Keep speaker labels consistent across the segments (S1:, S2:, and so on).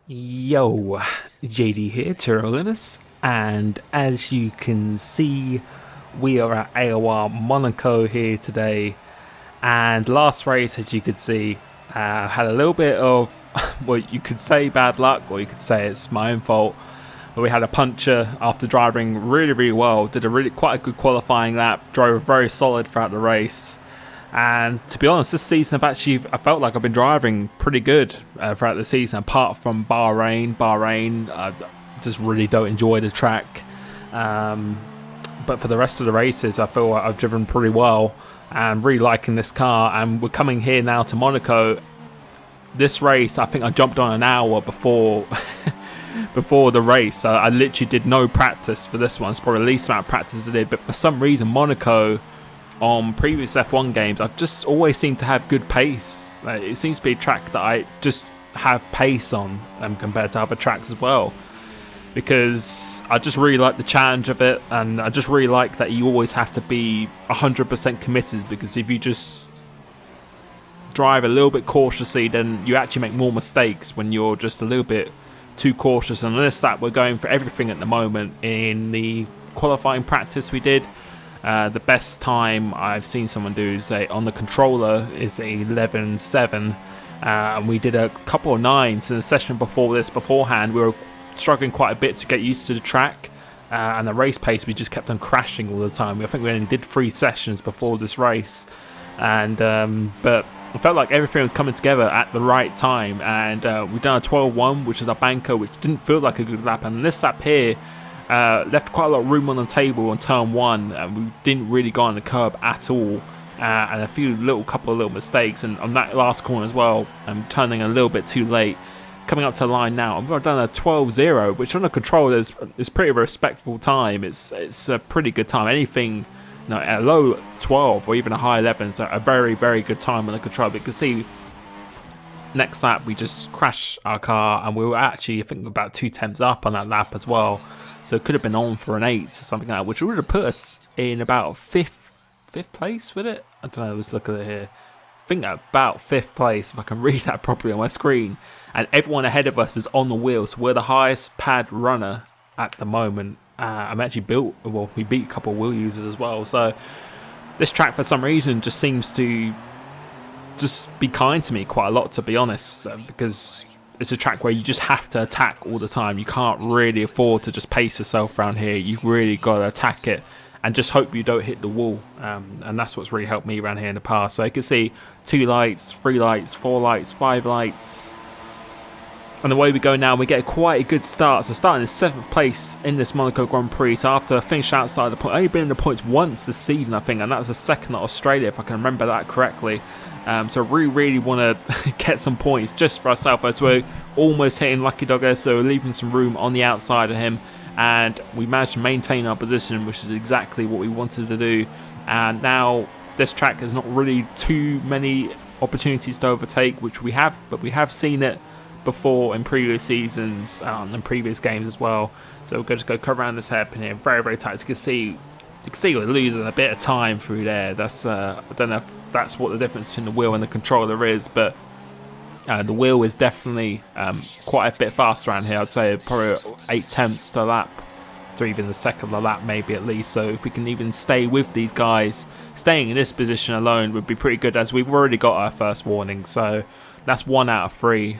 S1: Yo, JD here, Tyrolinus, and as you can see, we are at AOR Monaco here today. And last race, as you could see, had a little bit of, well, you could say bad luck, or you could say it's my own fault. But we had a puncture after driving really well. Did quite a good qualifying lap. Drove very solid throughout the race. And to be honest, this season I felt like I've been driving pretty good throughout the season, apart from Bahrain. I just really don't enjoy the track. But for the rest of the races, I feel like I've driven pretty well and really liking this car. And we're coming here now to Monaco. This race, I think I jumped on an hour before before the race. I literally did no practice for this one. It's probably the least amount of practice I did. But for some reason, Monaco, on previous F1 games, I've just always seemed to have good pace. It seems to be a track that I just have pace on compared to other tracks as well, because I just really like the challenge of it, and I just really like that you always have to be 100% committed, because if you just drive a little bit cautiously, then you actually make more mistakes when you're just a little bit too cautious. And on this lap, we're going for everything at the moment. In the qualifying practice we did, the best time I've seen someone do on the controller is 11.7, and we did a couple of 9s in the session beforehand. We were struggling quite a bit to get used to the track, and the race pace, we just kept on crashing all the time. I think we only did 3 sessions before this race, and but I felt like everything was coming together at the right time, and we've done a 12.1, which is a banker, which didn't feel like a good lap. And this lap here left quite a lot of room on the table on turn 1, and we didn't really go on the curb at all, and a couple of little mistakes. And on that last corner as well, I'm turning a little bit too late. Coming up to the line now, I've done a 12.0, which on the controller is pretty respectable time. It's a pretty good time. Anything, a low 12 or even a high 11 is a very good time on the controller. But you can see next lap we just crashed our car, and we were actually, I think, about 2 tenths up on that lap as well. So it could have been on for an 8 or something like that, which would have put us in about fifth place with it. I don't know, let's look at it here. I think about 5th place, if I can read that properly on my screen. And everyone ahead of us is on the wheel, so we're the highest pad runner at the moment. We beat a couple of wheel users as well. So this track, for some reason, just seems to just be kind to me quite a lot, to be honest, because it's a track where you just have to attack all the time. You can't really afford to just pace yourself around here. You've really got to attack it and just hope you don't hit the wall. And that's what's really helped me around here in the past. So you can see 2 lights, 3 lights, 4 lights, 5 lights. And the way we go now, we get quite a good start. So starting in 7th place in this Monaco Grand Prix. So after finishing outside the point, I've only been in the points once this season, I think, and that was the second at Australia, if I can remember that correctly. So we really want to get some points just for ourselves, as we're almost hitting Lucky Dogger, so leaving some room on the outside of him. And we managed to maintain our position, which is exactly what we wanted to do. And now this track has not really too many opportunities to overtake, which we have, but we have seen it before in previous seasons and previous games as well. So we're going to go cut around this hairpin here, very tight. You can see we're losing a bit of time through there. That's I don't know if that's what the difference between the wheel and the controller is, but the wheel is definitely quite a bit faster around here. I'd say probably 8 tenths to lap, to even the second of the lap maybe at least. So if we can even stay with these guys, staying in this position alone would be pretty good, as we've already got our first warning. So that's 1 out of 3.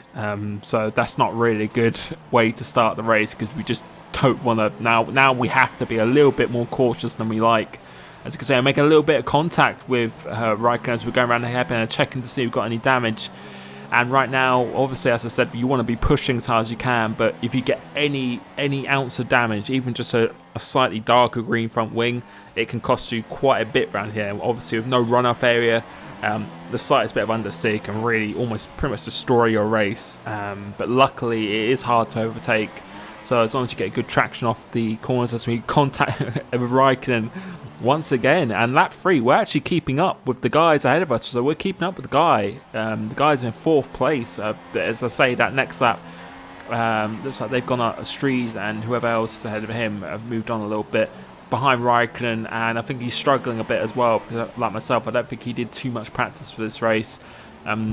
S1: So that's not really a good way to start the race, because we just don't want to. Now we have to be a little bit more cautious than we like. As you can see, I make a little bit of contact with Raikkonen as we're going around the hairpin and checking to see if we've got any damage. And right now, obviously, as I said, you want to be pushing as hard as you can, but if you get any ounce of damage, even just a slightly darker green front wing, it can cost you quite a bit around here. And obviously, with no runoff area, the slightest bit of understeer can really almost pretty much destroy your race. But luckily, it is hard to overtake. So as long as you get good traction off the corners, as we contact with Raikkonen once again, and lap 3, we're actually keeping up with the guys ahead of us. So we're keeping up with the guy. The guy's in 4th place. As I say, that next lap, looks like they've gone out Strees, and whoever else is ahead of him have moved on a little bit behind Raikkonen, and I think he's struggling a bit as well, because like myself, I don't think he did too much practice for this race.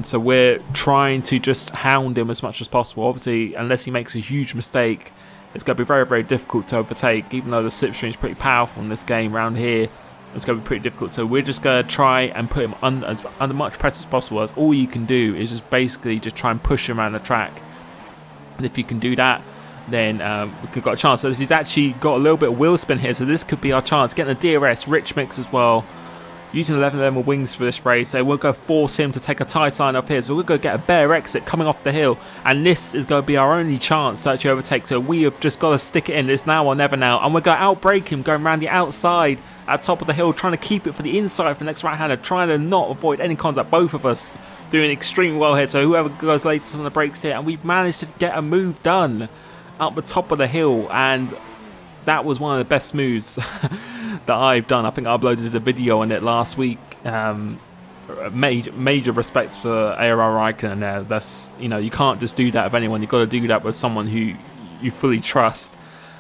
S1: So we're trying to just hound him as much as possible. Obviously, unless he makes a huge mistake, it's going to be very, very difficult to overtake. Even though the slipstream is pretty powerful in this game around here, it's going to be pretty difficult. So we're just going to try and put him under much pressure as possible. As all you can do is just basically just try and push him around the track. And if you can do that, then we've got a chance. So this has actually got a little bit of wheel spin here. So this could be our chance. Getting the DRS, rich mix as well. Using 11 wings for this race, so we'll go force him to take a tight line up here. So we'll go get a better exit coming off the hill, and this is going to be our only chance to actually overtake. So we have just got to stick it in. It's now or never now, and we're going to outbrake him, going around the outside at top of the hill, trying to keep it for the inside for the next right-hander, trying to not avoid any contact. Both of us doing extremely well here. So whoever goes latest on the brakes here, and we've managed to get a move done up the top of the hill, and that was one of the best moves that I've done. I think I uploaded a video on it last week. Major respect for ARR Raikkonen there. That's, you can't just do that with anyone. You've got to do that with someone who you fully trust.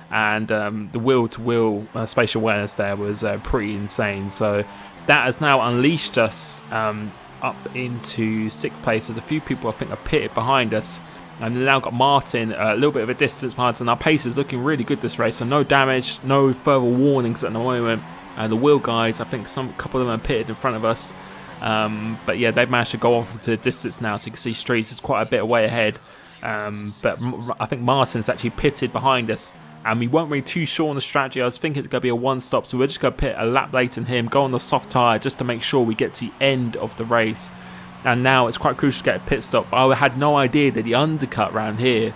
S1: And the wheel-to-wheel spatial awareness there was pretty insane. So that has now unleashed us up into 6th place. There's a few people I think are pitted behind us. And we've now got Martin a little bit of a distance behind us, and our pace is looking really good this race. So no damage, no further warnings at the moment. The wheel guys, I think a couple of them are pitted in front of us. But yeah, they've managed to go off to distance now. So you can see Streets is quite a bit away ahead. But I think Martin's actually pitted behind us. And we weren't really too sure on the strategy. I was thinking it's going to be a one-stop. So we're just going to pit a lap later than him, go on the soft tyre just to make sure we get to the end of the race. And now it's quite crucial to get a pit stop. I had no idea that the undercut around here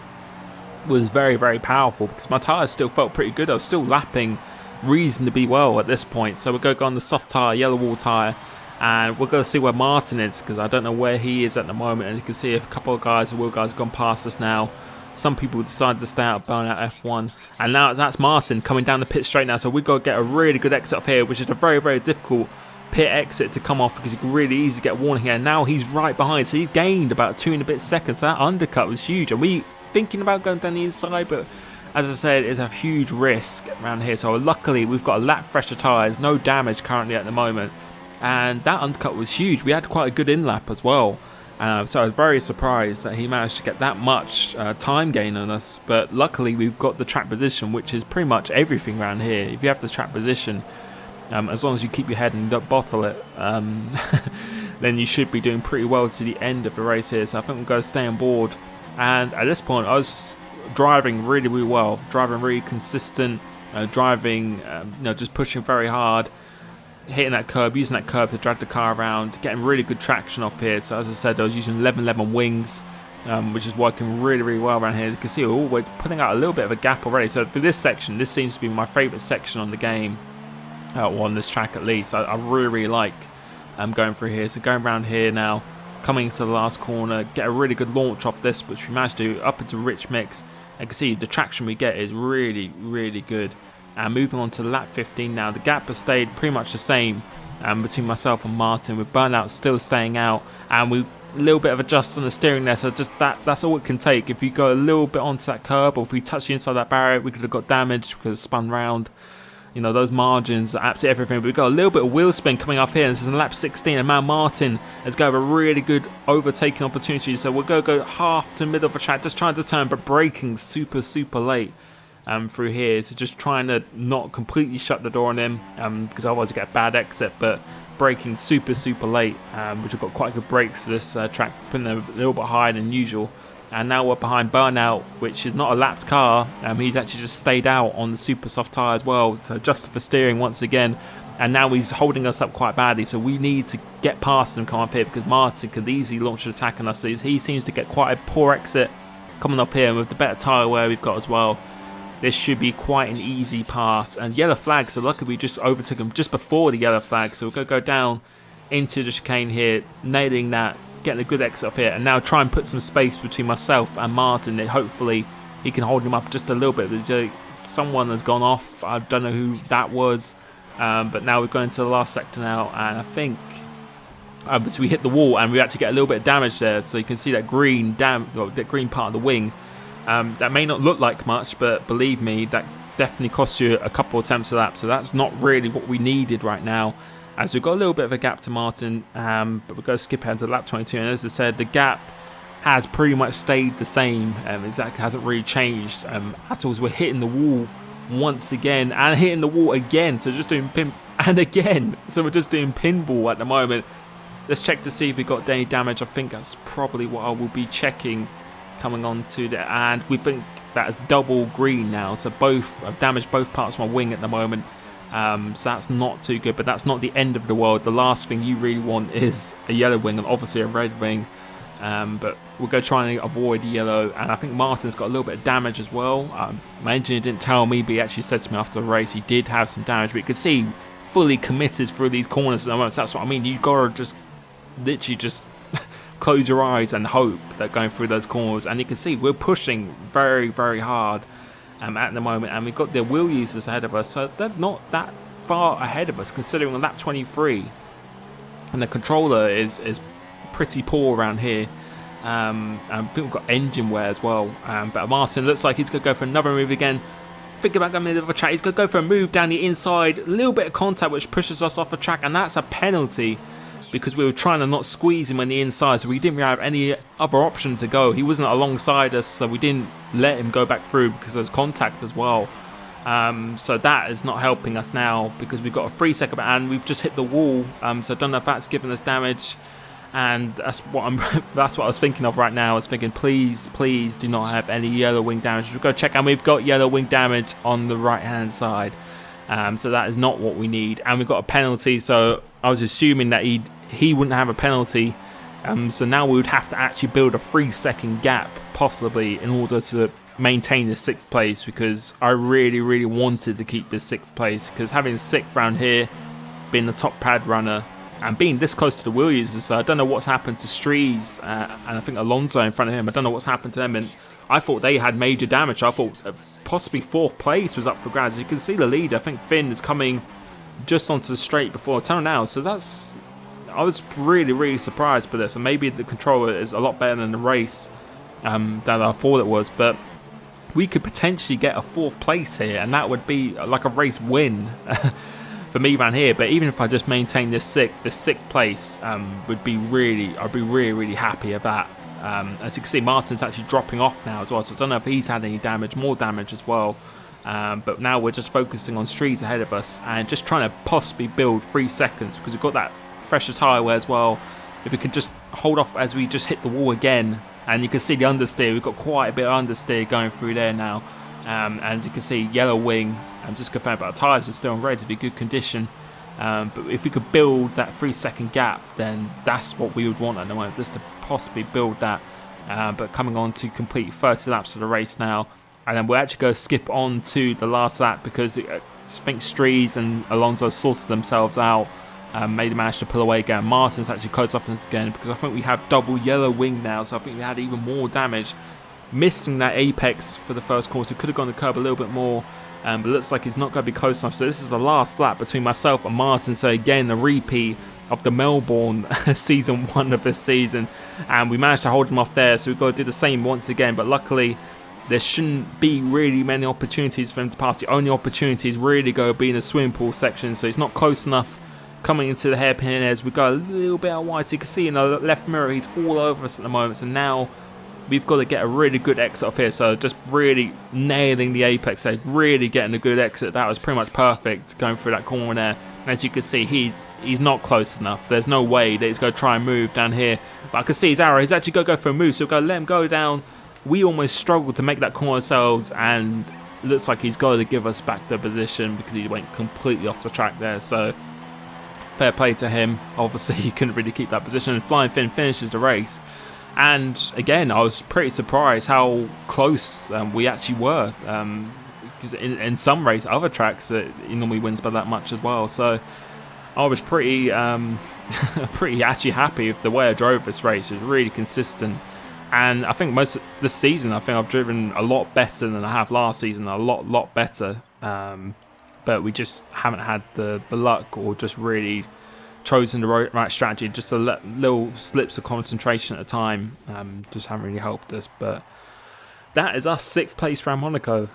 S1: was very, very powerful, because my tyres still felt pretty good. I was still lapping reasonably well at this point. So we're going to go on the soft tyre, yellow wall tyre, and we're going to see where Martin is, because I don't know where he is at the moment. And you can see a couple of guys, the wheel guys, have gone past us now. Some people decided to stay out, burn out F1. And now that's Martin coming down the pit straight now. So we've got to get a really good exit up here, which is a very, very difficult pit exit to come off, because you can really easily get warning here. Now he's right behind, so he's gained about 2 and a bit seconds. That undercut was huge, and we thinking about going down the inside, but as I said, it's a huge risk around here. So luckily we've got a lap fresher tyres, no damage currently at the moment, and that undercut was huge. We had quite a good in lap as well, so I was very surprised that he managed to get that much time gain on us. But luckily we've got the track position, which is pretty much everything around here. If you have the track position, as long as you keep your head and don't bottle it, then you should be doing pretty well to the end of the race here. So I think we're going to stay on board. And at this point, I was driving really, really well, driving really consistent, driving, just pushing very hard, hitting that curb, using that curb to drag the car around, getting really good traction off here. So as I said, I was using 11 wings, which is working really, really well around here. You can see we're putting out a little bit of a gap already. So for this section, this seems to be my favourite section on the game. On this track at least. I really, really like going through here. So going around here now, coming to the last corner, get a really good launch off this, which we managed to do up into rich mix. You can see the traction we get is really, really good. And moving on to lap 15 now, the gap has stayed pretty much the same between myself and Martin, with Burnout still staying out, and we a little bit of adjust on the steering there. So just that's all it can take. If you go a little bit onto that curb, or if we touch the inside that barrier, we could have got damaged because it spun round. Those margins are absolutely everything. But we've got a little bit of wheel spin coming up here. This is in lap 16, and now Martin has got a really good overtaking opportunity. So we're going to go half to middle of the track, just trying to turn, but braking super, super late through here. So just trying to not completely shut the door on him, because otherwise you get a bad exit, but braking super, super late, which have got quite good brakes for this track, putting them a little bit higher than usual. And now we're behind Burnout, which is not a lapped car. He's actually just stayed out on the super soft tyre as well, so just for steering once again. And now he's holding us up quite badly, so we need to get past him, come up here, because Martin could easily launch an attack on us. So he seems to get quite a poor exit coming up here, and with the better tyre wear we've got as well, this should be quite an easy pass. And yellow flag, so luckily we just overtook him just before the yellow flag. So we're going to go down into the chicane here, nailing that, getting a good exit up here, and now try and put some space between myself and Martin. Hopefully he can hold him up just a little bit. There's someone has gone off. I don't know who that was, but now we're going to the last sector now, and I think so we hit the wall and we actually get a little bit of damage there. So you can see that green that green part of the wing. That may not look like much, but believe me, that definitely costs you a couple of attempts of that. So that's not really what we needed right now. as we've got a little bit of a gap to Martin, but we're going to skip ahead to lap 22. And as I said, the gap has pretty much stayed the same. Exactly, hasn't really changed at all. So we're hitting the wall once again and hitting the wall again. So just doing pin and again. So we're just doing pinball at the moment. Let's check to see if we got any damage. I think that's probably what I will be checking coming on to the, and we think that is double green now. So I've damaged both parts of my wing at the moment. So that's not too good, but that's not the end of the world. The last thing you really want is a yellow wing and obviously a red wing. But we'll go try and avoid yellow, and I think Martin's got a little bit of damage as well. My engineer didn't tell me, but he actually said to me after the race he did have some damage, but you could see fully committed through these corners at the moment. So that's what I mean, you've got to just literally just close your eyes and hope that going through those corners. And you can see we're pushing very, very hard at the moment, and we've got the wheel users ahead of us, so they're not that far ahead of us considering on lap 23, and the controller is pretty poor around here. I think we've got engine wear as well, but Martin looks like he's going to go for another move again. Think about going into the track. He's going to go for a move down the inside, a little bit of contact which pushes us off the track, and that's a penalty because we were trying to not squeeze him on the inside, so we didn't really have any other option to go. He wasn't alongside us, so we didn't let him go back through because there's contact as well. So that is not helping us now because we've got a 3 second and we've just hit the wall. So I don't know if that's given us damage, and that's what I was thinking of right now. I was thinking, please do not have any yellow wing damage. We'll go check, and we've got yellow wing damage on the right hand side. So that is not what we need, and we've got a penalty. So I was assuming that he wouldn't have a penalty. So now we would have to actually build a 3 second gap possibly in order to maintain the 6th place, because I really wanted to keep this 6th place, because having the 6th round here, being the top pad runner and being this close to the wheel users, so I don't know what's happened to Strees and I think Alonso in front of him. I don't know what's happened to them, and I thought they had major damage. I thought possibly 4th place was up for grabs. As you can see the lead, I think Finn is coming just onto the straight before the tunnel now, so I was really surprised by this, and maybe the controller is a lot better than the race than I thought it was, but we could potentially get a 4th place here, and that would be like a race win for me around here. But even if I just maintain this 6th place, I'd be really happy of that. As you can see, Martin's actually dropping off now as well, so I don't know if he's had any damage, more damage as well. But now we're just focusing on Streets ahead of us and just trying to possibly build 3 seconds, because we've got that fresher tyre wear as well. If we can just hold off as we just hit the wall again, and you can see the understeer, we've got quite a bit of understeer going through there now. As you can see, yellow wing, I'm just confirmed, but the tyres are still in relatively good condition. But if we could build that 3 second gap, then that's what we would want at the moment, just to possibly build that. But coming on to complete 30 laps of the race now, and then we'll actually go skip on to the last lap, because I think Strees and Alonso sorted themselves out. Made a manage to pull away again. Martin's actually close up on us again, because I think we have double yellow wing now, so I think we had even more damage. Missing that apex for the first course, we could have gone the curb a little bit more, but it looks like he's not going to be close enough. So this is the last lap between myself and Martin, so again the repeat of the Melbourne season 1 of this season, and we managed to hold him off there, so we've got to do the same once again. But luckily there shouldn't be really many opportunities for him to pass. The only opportunities really go be in the swimming pool section, so he's not close enough coming into the hairpin as we go a little bit out wide. So you can see in the left mirror he's all over us at the moment, so now we've got to get a really good exit off here. So just really nailing the apex there, really getting a good exit. That was pretty much perfect going through that corner there. And as you can see, he's not close enough. There's no way that he's going to try and move down here, but I can see his arrow. He's actually going to go for a move, so we've got to let him go down. We almost struggled to make that corner ourselves, and it looks like he's got to give us back the position because he went completely off the track there. So fair play to him. Obviously he couldn't really keep that position, and Flying Finn finishes the race. And again, I was pretty surprised how close we actually were, because in some race, other tracks, he normally wins by that much as well. So I was pretty actually happy with the way I drove this race. It was really consistent, and I think most of this season, I think I've driven a lot better than I have last season, a lot better. But we just haven't had the luck, or just really chosen the right strategy. Just a little slips of concentration at a time just haven't really helped us. But that is us 6th place around Monaco.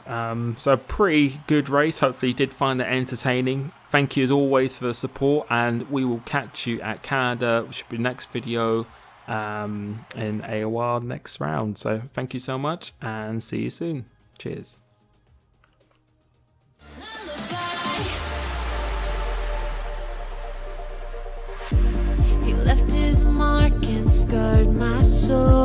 S1: So a pretty good race. Hopefully you did find it entertaining. Thank you as always for the support, and we will catch you at Canada, which should be the next video in AOR next round. So thank you so much, and see you soon. Cheers.
S2: He left his mark and scarred my soul.